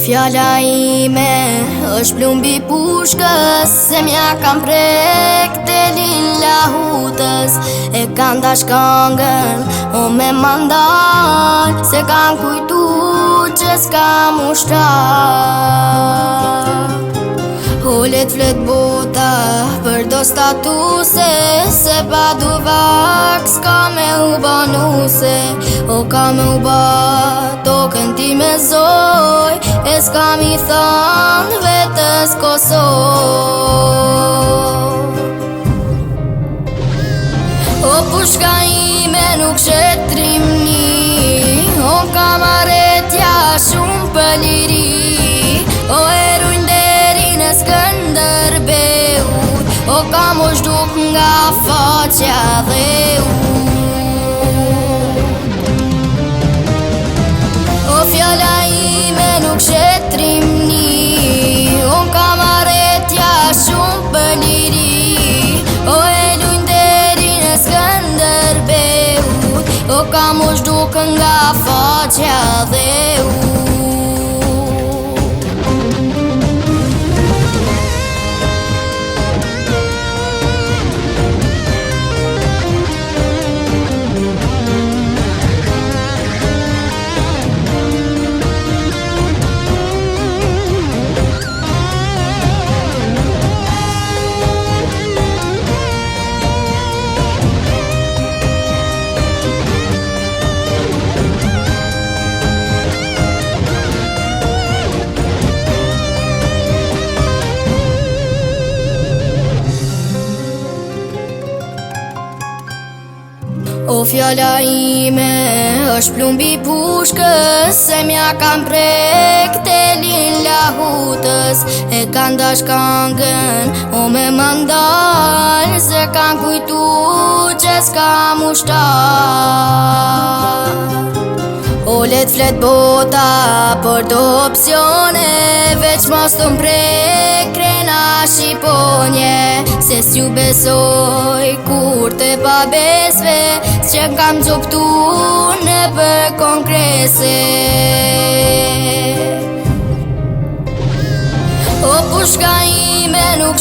Fjala ime është plumbi pushkës, se mja kam prek telin lahutës. E kam dash këngën, o me mandal, se kam kujtu që s'kam ushtar. Hullet flet bota për do statuse, se pa duvak s'ka me u banuse. O ka me u ba tokën ti me zoj, e s'ka mi thën vetës Kosovë. O pushka ime nuk shetrimni, o kamaretja shumë për liri. O erujnë deri në Skënderbeut, o kam u shduk nga faqja dhe o fjala ime nuk shetrimni, o kamaretja shumë për liri. O elujnë deri në Skënderbeut, o kam u shduk nga faqja dhe o fjala ime është plumbi pushkës, se mja kam prek telin lahutës. E kam dash këngën, o me mandal, se kam kujtu që s'kam ushtar. O let flet bota për do opcione, veç mos të mprek krena shqiponje. Se s'ju besoj kur të pabesve, s'qe kam gjoptu në për kongrese. O pushka ime nuk